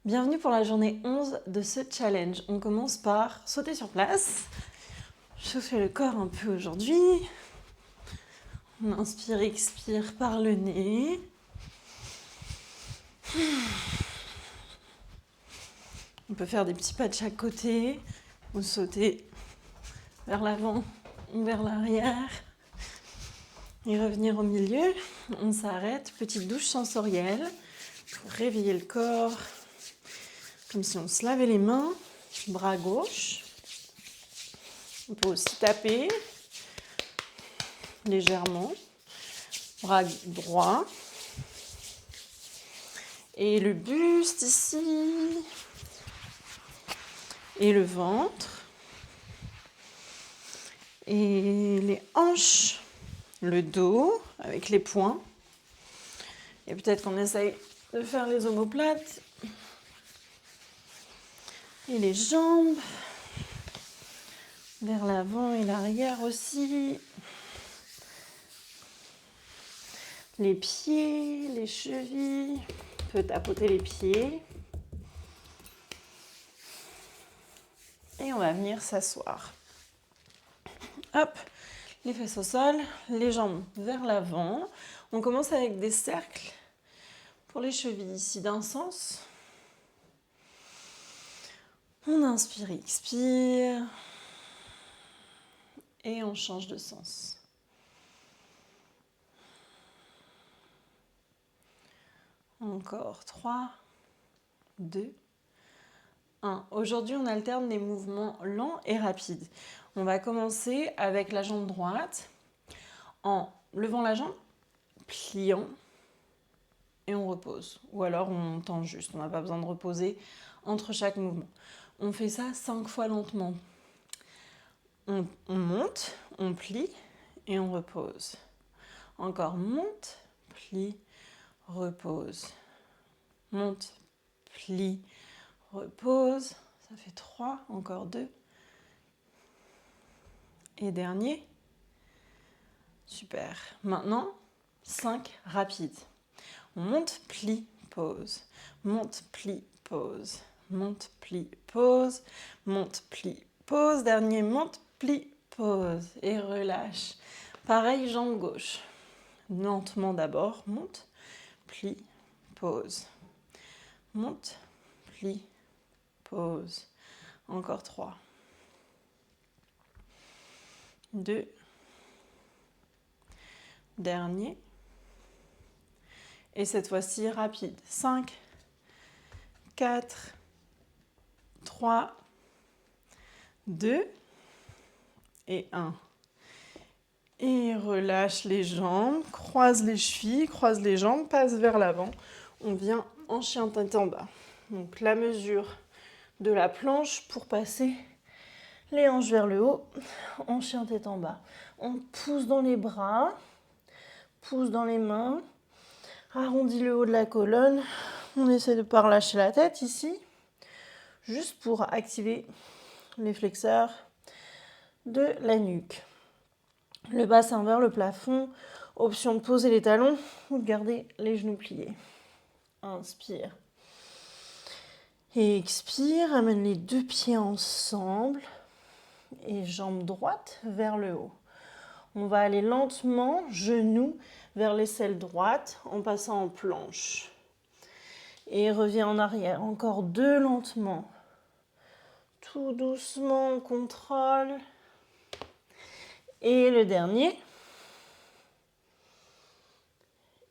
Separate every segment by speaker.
Speaker 1: Bienvenue pour la journée 11 de ce challenge. On commence par sauter sur place, chauffer le corps un peu aujourd'hui. On inspire, expire par le nez. On peut faire des petits pas de chaque côté ou sauter vers l'avant ou vers l'arrière et revenir au milieu. On s'arrête, petite douche sensorielle pour réveiller le corps, comme si on se lavait les mains, bras gauche. On peut aussi taper légèrement, bras droit. Et le buste ici. Et le ventre. Et les hanches, le dos avec les poings. Et peut-être qu'on essaye de faire les omoplates. Et les jambes. Vers l'avant et l'arrière aussi. Les pieds, les chevilles. On peut tapoter les pieds. Et on va venir s'asseoir. Hop, les fesses au sol, les jambes vers l'avant. On commence avec des cercles pour les chevilles ici d'un sens. On inspire, expire. Et on change de sens. Encore 3, 2, 1. Aujourd'hui, on alterne les mouvements lents et rapides. On va commencer avec la jambe droite en levant la jambe, pliant et on repose. Ou alors on tend juste, on n'a pas besoin de reposer entre chaque mouvement. On fait ça 5 fois lentement. On monte, on plie et on repose. Encore monte, plie, repose. Monte, plie, repose. Ça fait 3, encore 2. Et dernier. Super. Maintenant, 5 rapides. On monte, plie, pause. Monte, plie, pause. Monte, plie, pause. Monte, plie, pause. Dernier, monte, plie, pause. Et relâche. Pareil, jambe gauche. Lentement d'abord. Monte, plie, pause. Monte, plie, pause. Encore 3. 2. Dernier. Et cette fois-ci, rapide. 5, 4, 3, 2 et 1. Et relâche les jambes, croise les chevilles, croise les jambes, passe vers l'avant. On vient en chien tête en bas. Donc la mesure de la planche pour passer les hanches vers le haut, en chien tête en bas. On pousse dans les bras, pousse dans les mains, arrondit le haut de la colonne. On essaie de ne pas relâcher la tête ici, juste pour activer les flexeurs de la nuque. Le bassin vers le plafond, option de poser les talons ou de garder les genoux pliés. Inspire. Et expire, amène les deux pieds ensemble et jambe droite vers le haut. On va aller lentement, genoux vers l'aisselle droite en passant en planche. Et reviens en arrière, encore 2 lentement. Tout doucement, on contrôle. Et le dernier.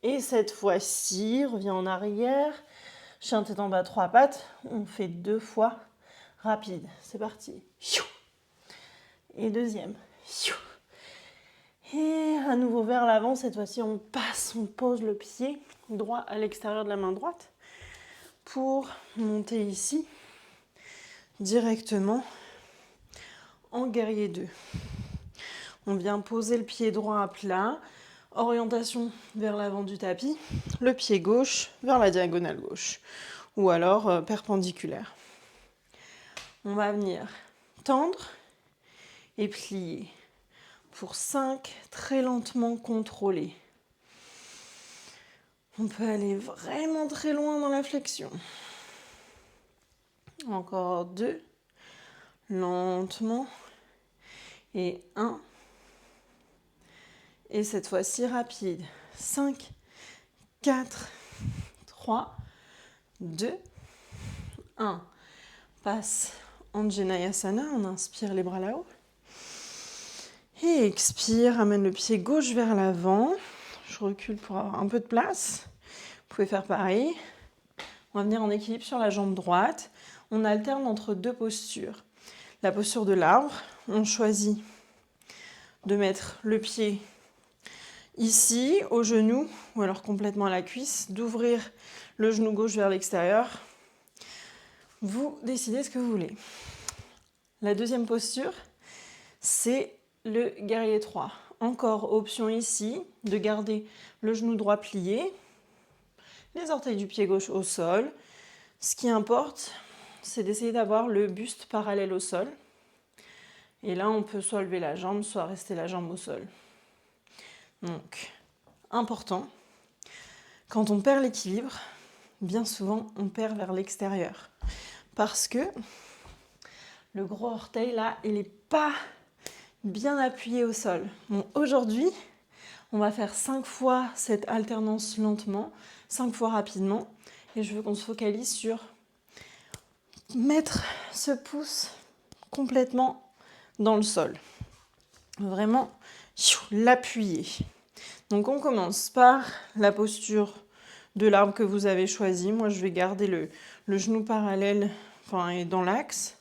Speaker 1: Et cette fois-ci, reviens en arrière. Chien tête en bas, 3 pattes. On fait 2 fois rapide. C'est parti. Et deuxième. Et à nouveau vers l'avant. Cette fois-ci, on passe, on pose le pied droit à l'extérieur de la main droite pour monter ici directement en guerrier 2. On vient poser le pied droit à plat, orientation vers l'avant du tapis, le pied gauche vers la diagonale gauche, ou alors perpendiculaire. On va venir tendre et plier pour 5, très lentement contrôlés. On peut aller vraiment très loin dans la flexion. Encore 2. Lentement. Et 1. Et cette fois-ci rapide. 5, 4, 3, 2, 1. Passe Anjaneyasana. On inspire les bras là-haut. Et expire, ramène le pied gauche vers l'avant. Je recule pour avoir un peu de place. Vous pouvez faire pareil. On va venir en équilibre sur la jambe droite. On alterne entre deux postures. La posture de l'arbre, on choisit de mettre le pied ici, au genou, ou alors complètement à la cuisse, d'ouvrir le genou gauche vers l'extérieur. Vous décidez ce que vous voulez. La deuxième posture, c'est le guerrier 3. Encore option ici, de garder le genou droit plié, les orteils du pied gauche au sol. Ce qui importe, c'est d'essayer d'avoir le buste parallèle au sol. Et là, on peut soit lever la jambe, soit rester la jambe au sol. Donc, important, quand on perd l'équilibre, bien souvent, on perd vers l'extérieur. Parce que le gros orteil, là, il n'est pas bien appuyé au sol. Bon, aujourd'hui, on va faire 5 fois cette alternance lentement, 5 fois rapidement. Et je veux qu'on se focalise sur mettre ce pouce complètement dans le sol. Vraiment, l'appuyer. Donc on commence par la posture de l'arbre que vous avez choisi. Moi, je vais garder le genou parallèle, et dans l'axe.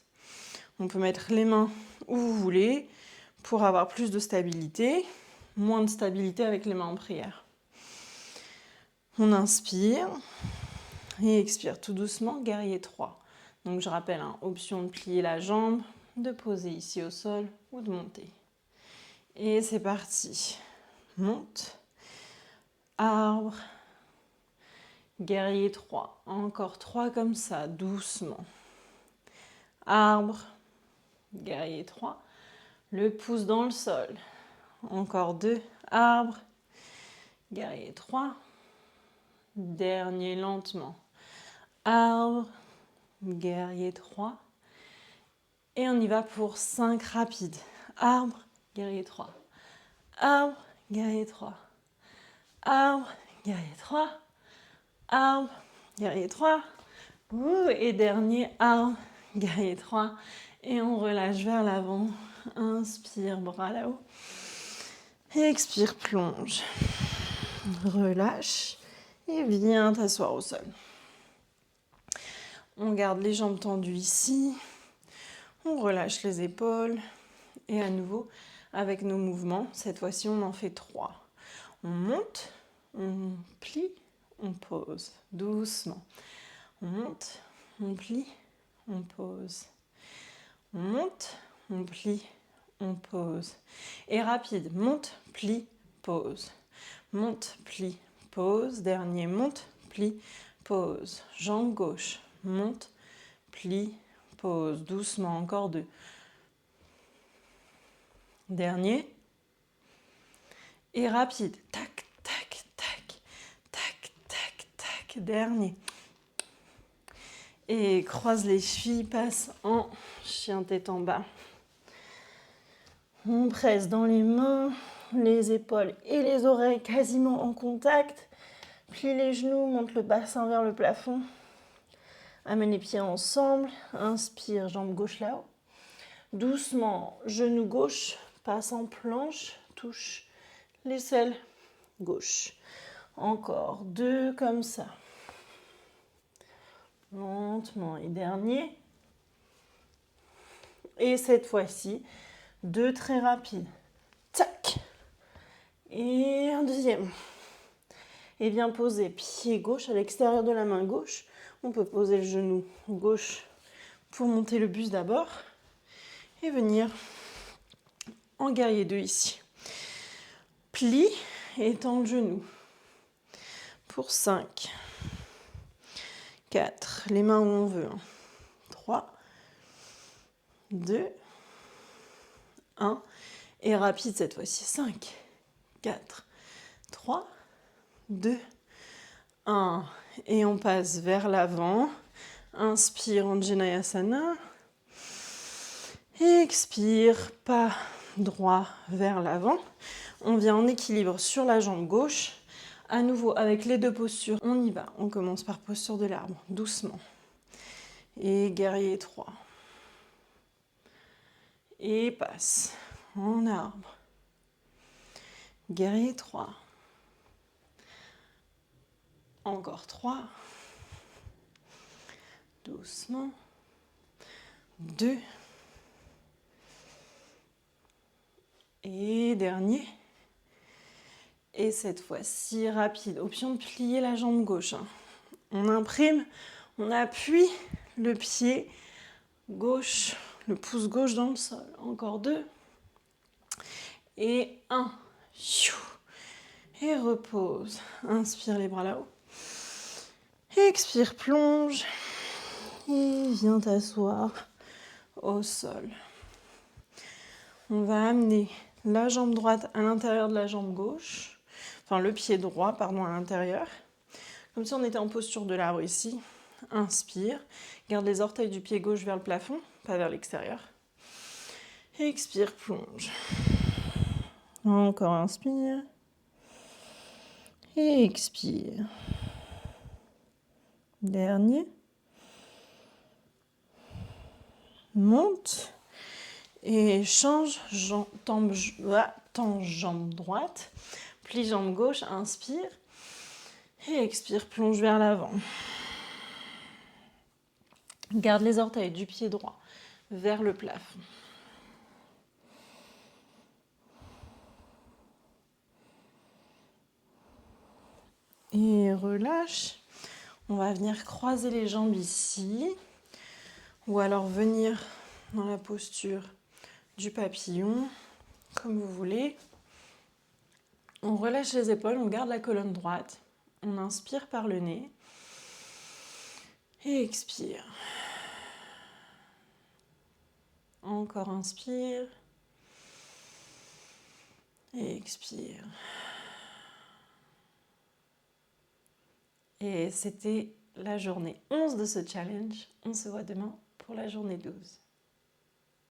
Speaker 1: On peut mettre les mains où vous voulez pour avoir plus de stabilité. Moins de stabilité avec les mains en prière. On inspire et expire tout doucement, guerrier 3. Donc je rappelle, option de plier la jambe, de poser ici au sol ou de monter. Et c'est parti. Monte. Arbre. Guerrier 3. Encore 3 comme ça, doucement. Arbre. Guerrier 3. Le pouce dans le sol. Encore 2. Arbre. Guerrier 3. Dernier lentement. Arbre. Guerrier 3. Et on y va pour 5 rapides. Arbre. Guerrier 3. Arbre. Guerrier 3. Arbre. Guerrier 3. Arbre. Guerrier 3. Et dernier arbre. Guerrier 3. Et on relâche vers l'avant. Inspire, bras là-haut. Et expire, plonge. Relâche. Et viens t'asseoir au sol. On garde les jambes tendues ici. On relâche les épaules. Et à nouveau, avec nos mouvements, cette fois-ci, on en fait 3. On monte, on plie, on pose. Doucement. On monte, on plie, on pose. On monte, on plie, on pose. Et rapide, monte, plie, pose. Monte, plie, pose. Dernier, monte, plie, pose. Jambe gauche, monte, plie, pose. Doucement, encore 2. Dernier. Et rapide, tac, tac, tac, tac, tac, tac. Dernier. Et croise les chevilles, passe en chien tête en bas. On presse dans les mains, les épaules et les oreilles quasiment en contact. Plie les genoux, monte le bassin vers le plafond. Amène les pieds ensemble. Inspire, jambe gauche là-haut. Doucement, genou gauche, passe en planche, touche l'aisselle gauche. Encore 2 comme ça. Lentement et dernier. Et cette fois-ci, 2 très rapides. Tac. Et un deuxième. Et bien poser pied gauche à l'extérieur de la main gauche. On peut poser le genou gauche pour monter le buste d'abord. Et venir en guerrier 2 ici. Plie et tend le genou. Pour 5. 4. Les mains où on veut. 3. 2. 1. Et rapide cette fois-ci. 5. 4. 3. 2. 1. Et on passe vers l'avant. Inspire, Anjaneyasana. Expire, pas droit vers l'avant. On vient en équilibre sur la jambe gauche. À nouveau, avec les deux postures, on y va. On commence par posture de l'arbre, doucement. Et guerrier 3. Et passe en arbre. Guerrier 3. Encore 3. Doucement. 2. Et dernier. Et cette fois-ci, rapide. Option de plier la jambe gauche. On imprime, on appuie le pied gauche, le pouce gauche dans le sol. Encore 2. Et 1. Et repose. Inspire les bras là-haut. Expire, plonge. Et viens t'asseoir au sol. On va amener la jambe droite à l'intérieur de la jambe gauche. Enfin, le pied droit, pardon, à l'intérieur. Comme si on était en posture de l'arbre ici. Inspire. Garde les orteils du pied gauche vers le plafond, pas vers l'extérieur. Expire, plonge. Encore inspire. Et expire. Dernier. Monte. Et change, tends jambe droite. Plie jambe gauche, inspire. Et expire, plonge vers l'avant. Garde les orteils du pied droit vers le plafond. Et relâche. On va venir croiser les jambes ici. Ou alors venir dans la posture du papillon, comme vous voulez. On relâche les épaules, on garde la colonne droite. On inspire par le nez. Et expire. Encore inspire. Et expire. Et c'était la journée 11 de ce challenge. On se voit demain pour la journée 12.